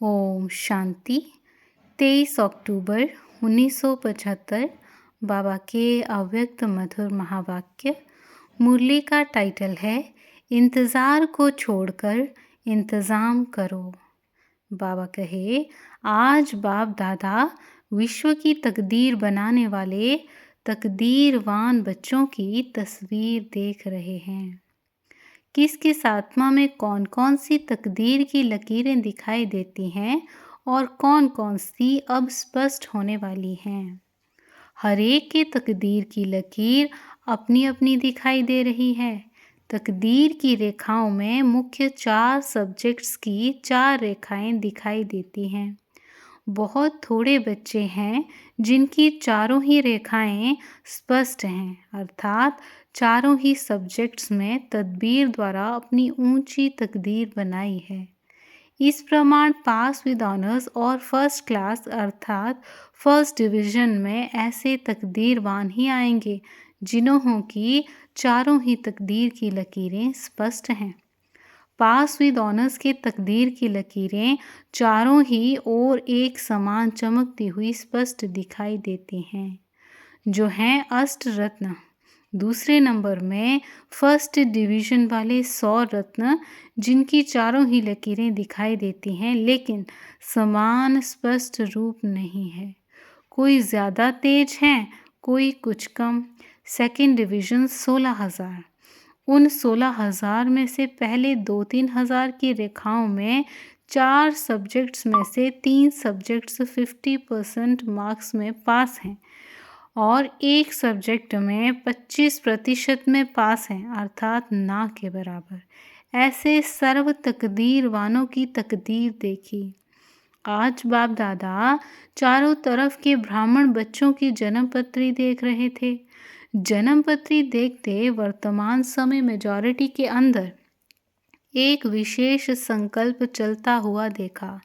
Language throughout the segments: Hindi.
ओम शांति। 23 अक्टूबर 1975 बाबा के अव्यक्त मधुर महावाक्य। मुरली का टाइटल है इंतज़ार को छोड़कर इंतज़ाम करो। बाबा कहे, आज बाप दादा विश्व की तकदीर बनाने वाले तकदीरवान बच्चों की तस्वीर देख रहे हैं। किस किस आत्मा में कौन कौन सी तकदीर की लकीरें दिखाई देती हैं और कौन कौन सी अब स्पष्ट होने वाली हैं। हर एक के तकदीर की लकीर अपनी अपनी दिखाई दे रही है। तकदीर की रेखाओं में मुख्य 4 सब्जेक्ट्स की 4 रेखाएं दिखाई देती हैं। बहुत थोड़े बच्चे हैं जिनकी चारों ही रेखाएं स्पष्ट हैं, अर्थात चारों ही सब्जेक्ट्स में तदबीर द्वारा अपनी ऊंची तकदीर बनाई है। इस प्रमाण पास विद ऑनर्स और फर्स्ट क्लास अर्थात फर्स्ट डिवीजन में ऐसे तकदीरवान ही आएंगे जिन्हों की चारों ही तकदीर की लकीरें स्पष्ट हैं। पास विद ऑनर्स के तकदीर की लकीरें चारों ही ओर एक समान चमकती हुई स्पष्ट दिखाई देती हैं, जो हैं अष्ट रत्न। दूसरे नंबर में फर्स्ट डिवीजन वाले 100 रत्न, जिनकी चारों ही लकीरें दिखाई देती हैं लेकिन समान स्पष्ट रूप नहीं है। कोई ज़्यादा तेज है, कोई कुछ कम। Second division 16,000। उन 16,000 में से पहले 2-3 हज़ार की रेखाओं में 4 सब्जेक्ट्स में से 3 सब्जेक्ट्स 50% मार्क्स में पास हैं और एक सब्जेक्ट में 25% में पास हैं, अर्थात ना के बराबर। ऐसे सर्व तकदीरवानों की तकदीर देखी। आज बाप दादा चारों तरफ के ब्राह्मण बच्चों की जन्म पत्री देख रहे थे। जन्म पत्री देखते वर्तमान समय मेजॉरिटी के अंदर एक विशेष संकल्प चलता हुआ देखा।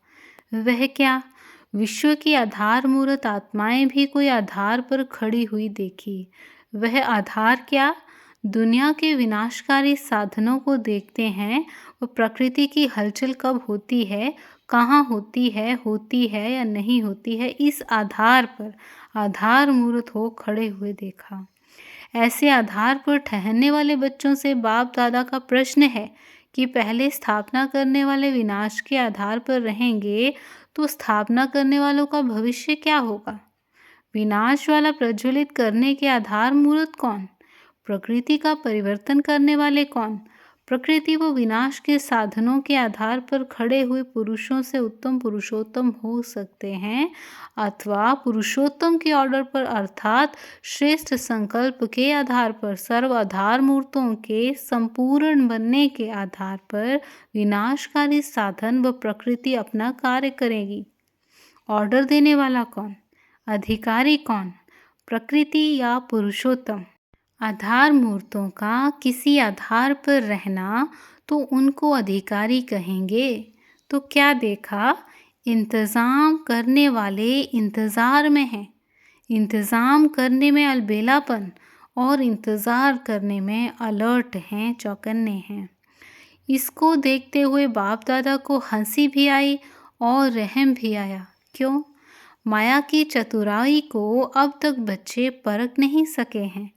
वह क्या? विश्व की आधार मूर्त आत्माएं भी कोई आधार पर खड़ी हुई देखी। वह आधार क्या? दुनिया के विनाशकारी साधनों को देखते हैं। वो प्रकृति की हलचल कब होती है, कहाँ होती है या नहीं होती है, इस आधार पर आधार मूर्त हो खड़े हुए देखा। ऐसे आधार पर ठहरने वाले बच्चों से बाप दादा का प्रश्न है कि पहले स्थापना करने वाले विनाश के आधार पर रहेंगे तो स्थापना करने वालों का भविष्य क्या होगा? विनाश वाला प्रज्वलित करने के आधार मूर्त कौन? प्रकृति का परिवर्तन करने वाले कौन? प्रकृति व विनाश के साधनों के आधार पर खड़े हुए पुरुषों से उत्तम पुरुषोत्तम हो सकते हैं अथवा पुरुषोत्तम के ऑर्डर पर अर्थात श्रेष्ठ संकल्प के आधार पर सर्व आधार मूर्तों के संपूर्ण बनने के आधार पर विनाशकारी साधन व प्रकृति अपना कार्य करेगी। ऑर्डर देने वाला कौन? अधिकारी कौन? प्रकृति या पुरुषोत्तम? आधार मूर्तों का किसी आधार पर रहना तो उनको अधिकारी कहेंगे। तो क्या देखा? इंतज़ाम करने वाले इंतज़ार में हैं। इंतज़ाम करने में अलबेलापन और इंतज़ार करने में अलर्ट हैं, चौकन्ने हैं। इसको देखते हुए बाप दादा को हंसी भी आई और रहम भी आया। क्यों? माया की चतुराई को अब तक बच्चे परख नहीं सके हैं।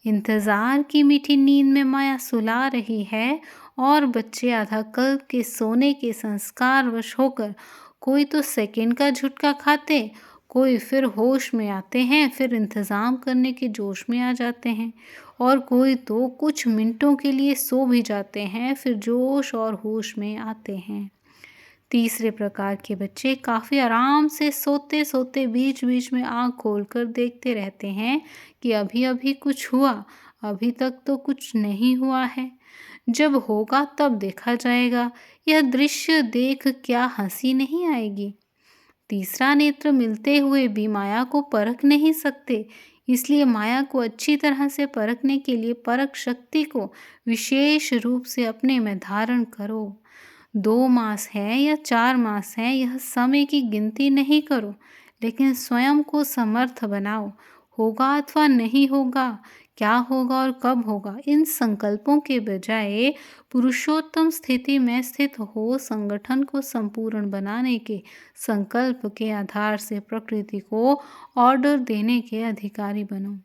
इंतज़ार की मीठी नींद में माया सुला रही है और बच्चे आधा कल्प के सोने के संस्कार वश होकर कोई तो सेकंड का झुटका खाते, कोई फिर होश में आते हैं, फिर इंतज़ाम करने के जोश में आ जाते हैं और कोई तो कुछ मिनटों के लिए सो भी जाते हैं, फिर जोश और होश में आते हैं। तीसरे प्रकार के बच्चे काफ़ी आराम से सोते सोते बीच बीच में आँख खोलकर देखते रहते हैं कि अभी अभी कुछ हुआ, अभी तक तो कुछ नहीं हुआ है, जब होगा तब देखा जाएगा। यह दृश्य देख क्या हंसी नहीं आएगी? तीसरा नेत्र मिलते हुए भी माया को परख नहीं सकते, इसलिए माया को अच्छी तरह से परखने के लिए परख शक्ति को विशेष रूप से अपने में धारण करो। 2 मास है या 4 मास है, यह समय की गिनती नहीं करो, लेकिन स्वयं को समर्थ बनाओ। होगा अथवा नहीं होगा, क्या होगा और कब होगा, इन संकल्पों के बजाय पुरुषोत्तम स्थिति में स्थित हो संगठन को संपूर्ण बनाने के संकल्प के आधार से प्रकृति को ऑर्डर देने के अधिकारी बनो।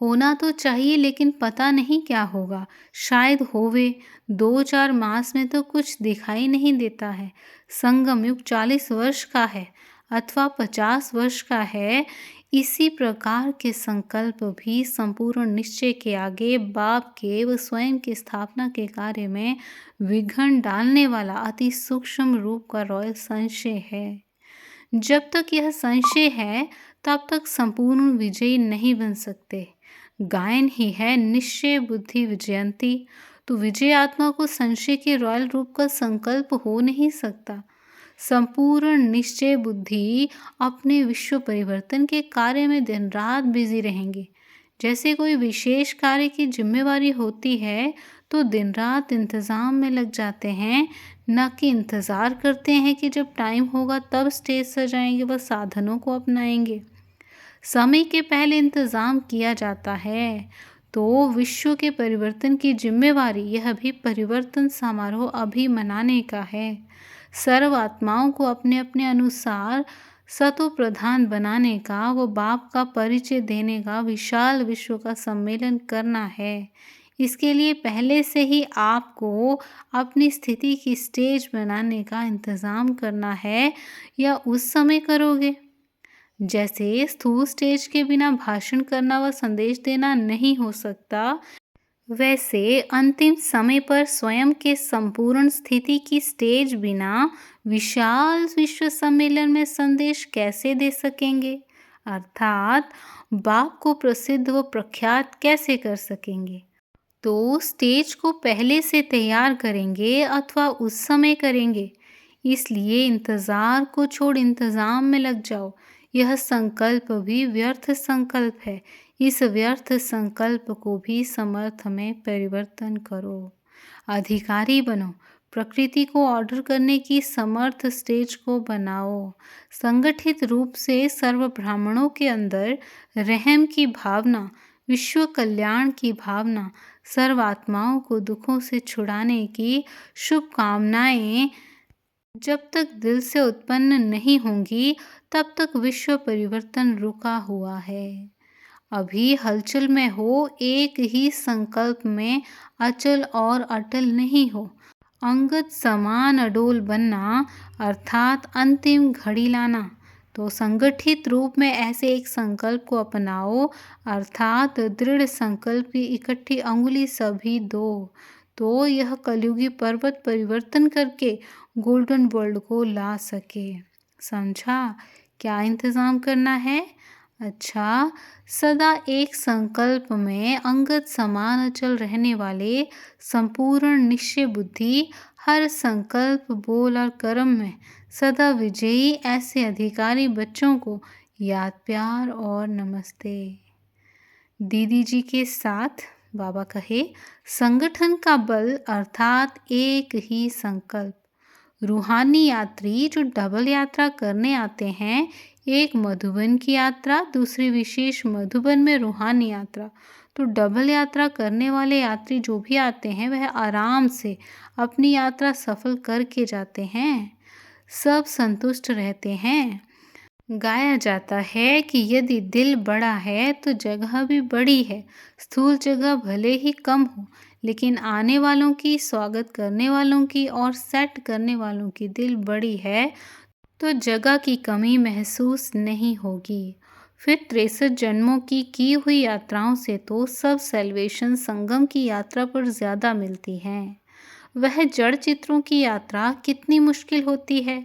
होना तो चाहिए लेकिन पता नहीं क्या होगा, शायद होवे। 2-4 मास में तो कुछ दिखाई नहीं देता है। संगम युग 40 वर्ष का है अथवा 50 वर्ष का है। इसी प्रकार के संकल्प भी संपूर्ण निश्चय के आगे बाप के व स्वयं की स्थापना के कार्य में विघ्न डालने वाला अति सूक्ष्म रूप का रॉयल संशय है। जब तक यह संशय है तब तक संपूर्ण विजयी नहीं बन सकते। गायन ही है निश्चय बुद्धि विजयंती। तो विजय आत्मा को संशय के रॉयल रूप का संकल्प हो नहीं सकता। संपूर्ण निश्चय बुद्धि अपने विश्व परिवर्तन के कार्य में दिन रात बिजी रहेंगे। जैसे कोई विशेष कार्य की जिम्मेवारी होती है तो दिन रात इंतजाम में लग जाते हैं, न कि इंतज़ार करते हैं कि जब टाइम होगा तब स्टेज सजाएंगे व साधनों को अपनाएंगे। समय के पहले इंतज़ाम किया जाता है। तो विश्व के परिवर्तन की जिम्मेवारी यह भी परिवर्तन समारोह अभी मनाने का है। सर्व आत्माओं को अपने अपने अनुसार सतो प्रधान बनाने का, वो बाप का परिचय देने का विशाल विश्व का सम्मेलन करना है। इसके लिए पहले से ही आपको अपनी स्थिति की स्टेज बनाने का इंतज़ाम करना है, या उस समय करोगे। जैसे स्थूल स्टेज के बिना भाषण करना व संदेश देना नहीं हो सकता, वैसे अंतिम समय पर स्वयं के संपूर्ण स्थिति की स्टेज बिना विशाल विश्व सम्मेलन में संदेश कैसे दे सकेंगे, अर्थात बाप को प्रसिद्ध व प्रख्यात कैसे कर सकेंगे। तो स्टेज को पहले से तैयार करेंगे अथवा उस समय करेंगे। इसलिए इंतज़ार को छोड़ इंतज़ाम में लग जाओ। यह संकल्प भी व्यर्थ संकल्प है। इस व्यर्थ संकल्प को भी समर्थ में परिवर्तन करो। अधिकारी बनो। प्रकृति को ऑर्डर करने की समर्थ स्टेज को बनाओ। संगठित रूप से सर्व ब्राह्मणों के अंदर रहम की भावना, विश्व कल्याण की भावना, सर्व आत्माओं को दुखों से छुड़ाने की शुभकामनाएं जब तक दिल से उत्पन्न नहीं होंगी तब तक विश्व परिवर्तन रुका हुआ है। अभी हलचल में हो, एक ही संकल्प में अचल और अटल नहीं हो। अंगत समान अडोल बनना अर्थात अंतिम घड़ी लाना। तो संगठित रूप में ऐसे एक संकल्प को अपनाओ, अर्थात दृढ़ संकल्प की इकट्ठी अंगुली सभी दो। तो यह कलयुगी पर्वत परिवर्तन करके गोल्डन वर्ल्ड को ला सके। समझा क्या इंतज़ाम करना है? अच्छा, सदा एक संकल्प में अंगत समान अचल रहने वाले संपूर्ण निश्चय बुद्धि, हर संकल्प बोल और कर्म में सदा विजयी ऐसे अधिकारी बच्चों को याद प्यार और नमस्ते। दीदी जी के साथ बाबा कहे, संगठन का बल अर्थात एक ही संकल्प। रूहानी यात्री जो डबल यात्रा करने आते हैं, एक मधुबन की यात्रा, दूसरी विशेष मधुबन में रूहानी यात्रा। तो डबल यात्रा करने वाले यात्री जो भी आते हैं वह आराम से अपनी यात्रा सफल करके जाते हैं। सब संतुष्ट रहते हैं। गाया जाता है कि यदि दिल बड़ा है तो जगह भी बड़ी है। स्थूल जगह भले ही कम हो, लेकिन आने वालों की, स्वागत करने वालों की और सेट करने वालों की दिल बड़ी है तो जगह की कमी महसूस नहीं होगी। फिर 63 जन्मों की हुई यात्राओं से तो सब सेल्वेशन संगम की यात्रा पर ज़्यादा मिलती हैं। वह जड़ चित्रों की यात्रा कितनी मुश्किल होती है।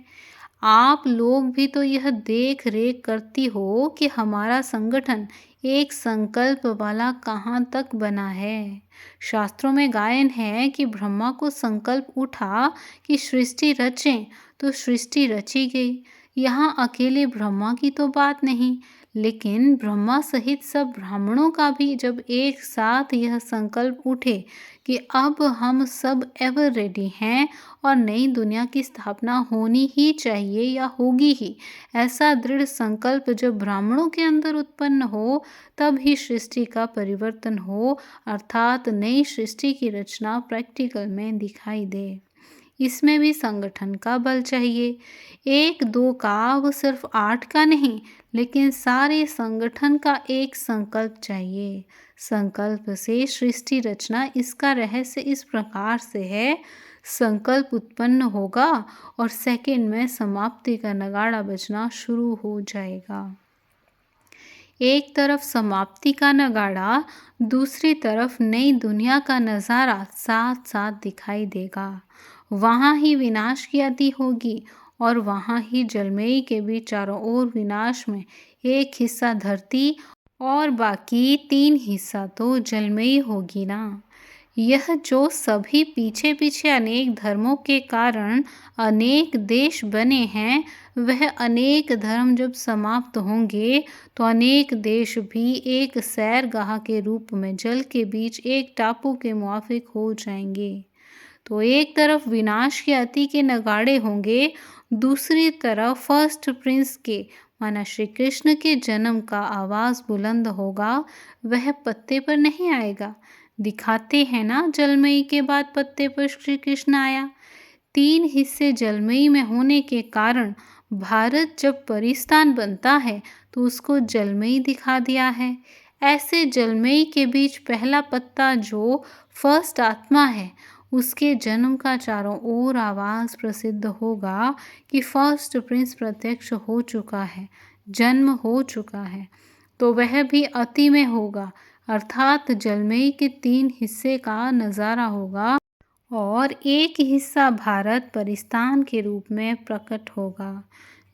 आप लोग भी तो यह देख रेख करती हो कि हमारा संगठन एक संकल्प वाला कहाँ तक बना है। शास्त्रों में गायन है कि ब्रह्मा को संकल्प उठा कि सृष्टि रचें, तो सृष्टि रची गई। यहाँ अकेले ब्रह्मा की तो बात नहीं, लेकिन ब्रह्मा सहित सब ब्राह्मणों का भी जब एक साथ यह संकल्प उठे कि अब हम सब एवर रेडी हैं और नई दुनिया की स्थापना होनी ही चाहिए या होगी ही, ऐसा दृढ़ संकल्प जब ब्राह्मणों के अंदर उत्पन्न हो, तब ही सृष्टि का परिवर्तन हो, अर्थात नई सृष्टि की रचना प्रैक्टिकल में दिखाई दे। इसमें भी संगठन का बल चाहिए। 1-2 का, वो सिर्फ 8 का नहीं, लेकिन सारे संगठन का एक संकल्प चाहिए। संकल्प से सृष्टि रचना, इसका रहस्य इस प्रकार से है, संकल्प उत्पन्न होगा और सेकंड में समाप्ति का नगाड़ा बजना शुरू हो जाएगा। एक तरफ समाप्ति का नगाड़ा, दूसरी तरफ नई दुनिया का नज़ारा साथ साथ दिखाई देगा। वहाँ ही विनाश की अति होगी और वहाँ ही जलमयी के भी चारों ओर विनाश में एक हिस्सा धरती और बाकी 3 हिस्सा तो जलमयी होगी ना। यह जो सभी पीछे पीछे अनेक धर्मों के कारण अनेक देश बने हैं, वह अनेक धर्म जब समाप्त होंगे तो अनेक देश भी एक सैरगाह के रूप में जल के बीच एक टापू के मुआफिक हो जाएंगे। तो एक तरफ विनाश के अति के नगाड़े होंगे, दूसरी तरफ फर्स्ट प्रिंस के माना श्री कृष्ण के जन्म का आवाज़ बुलंद होगा। वह पत्ते पर नहीं आएगा, दिखाते हैं ना जलमयी के बाद पत्ते पर श्री कृष्ण आया। 3 हिस्से जलमयी में होने के कारण भारत जब परिस्तान बनता है तो उसको जलमयी दिखा दिया है। ऐसे जलमयी के बीच पहला पत्ता जो फर्स्ट आत्मा है, उसके जन्म का चारों ओर आवाज़ प्रसिद्ध होगा कि फर्स्ट प्रिंस प्रत्यक्ष हो चुका है, जन्म हो चुका है। तो वह भी अति में होगा, अर्थात जलमयी के 3 हिस्से का नज़ारा होगा और एक हिस्सा भारत परिस्तान के रूप में प्रकट होगा,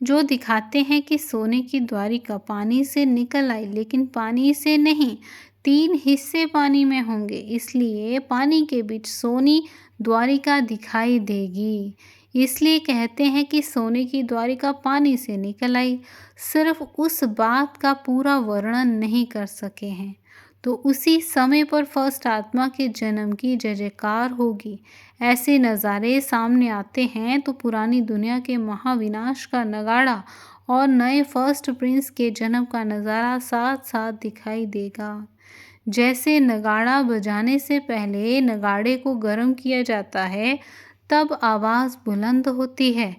जो दिखाते हैं कि सोने की द्वारिका पानी से निकल आई, लेकिन पानी से नहीं, 3 हिस्से पानी में होंगे, इसलिए पानी के बीच सोनी द्वारिका दिखाई देगी। इसलिए कहते हैं कि सोने की द्वारिका पानी से निकल आई। सिर्फ उस बात का पूरा वर्णन नहीं कर सके हैं, तो उसी समय पर फर्स्ट आत्मा के जन्म की जय जयकार होगी। ऐसे नज़ारे सामने आते हैं तो पुरानी दुनिया के महाविनाश का नगाड़ा और नए फर्स्ट प्रिंस के जन्म का नज़ारा साथ साथ दिखाई देगा। जैसे नगाड़ा बजाने से पहले नगाड़े को गर्म किया जाता है, तब आवाज़ बुलंद होती है।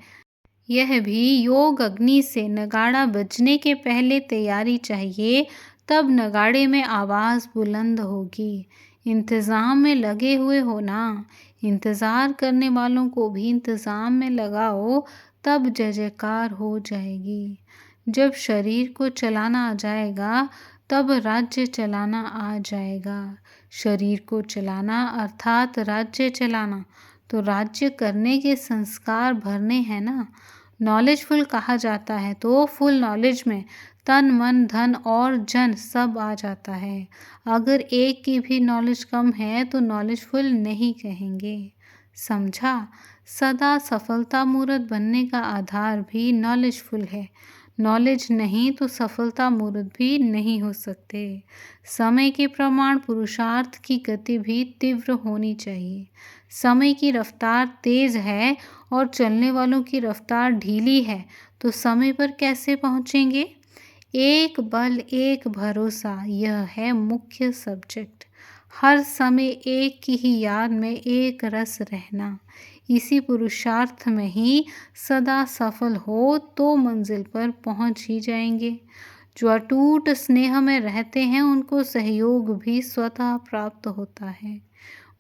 यह भी योग अग्नि से नगाड़ा बजने के पहले तैयारी चाहिए, तब नगाड़े में आवाज़ बुलंद होगी। इंतज़ाम में लगे हुए हो ना, इंतज़ार करने वालों को भी इंतज़ाम में लगाओ, तब जय जयकार हो जाएगी। जब शरीर को चलाना आ जाएगा, तब राज्य चलाना आ जाएगा। शरीर को चलाना अर्थात राज्य चलाना, तो राज्य करने के संस्कार भरने हैं ना। नॉलेजफुल कहा जाता है तो फुल नॉलेज में तन मन धन और जन सब आ जाता है। अगर एक की भी नॉलेज कम है तो नॉलेजफुल नहीं कहेंगे। समझा? सदा सफलता मूर्त बनने का आधार भी नॉलेजफुल है। नॉलेज नहीं तो सफलता मूर्त भी नहीं हो सकते। समय के प्रमाण पुरुषार्थ की गति भी तीव्र होनी चाहिए। समय की रफ्तार तेज है और चलने वालों की रफ्तार ढीली है, तो समय पर कैसे पहुँचेंगे? एक बल एक भरोसा, यह है मुख्य सब्जेक्ट। हर समय एक की ही याद में एक रस रहना, इसी पुरुषार्थ में ही सदा सफल हो तो मंजिल पर पहुंच ही जाएंगे। जो अटूट स्नेह में रहते हैं उनको सहयोग भी स्वतः प्राप्त होता है।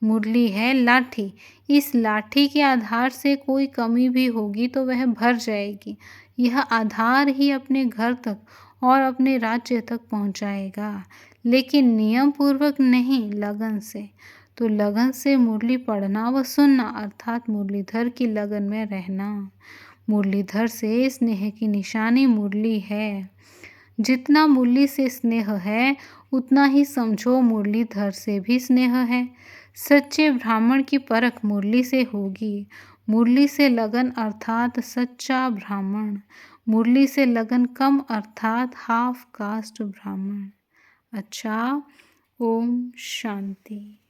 मुरली है लाठी, इस लाठी के आधार से कोई कमी भी होगी तो वह भर जाएगी। यह आधार ही अपने घर तक और अपने राज्य तक पहुंचाएगा, लेकिन नियम पूर्वक नहीं, लगन से। तो लगन से मुरली पढ़ना व सुनना, अर्थात मुरलीधर की लगन में रहना। मुरलीधर से स्नेह की निशानी मुरली है। जितना मुरली से स्नेह है, उतना ही समझो मुरलीधर से भी स्नेह है। सच्चे ब्राह्मण की परख मुरली से होगी। मुरली से लगन अर्थात सच्चा ब्राह्मण। मुरली से लगन कम अर्थात हाफ कास्ट ब्राह्मण। अच्छा, ओम शांति।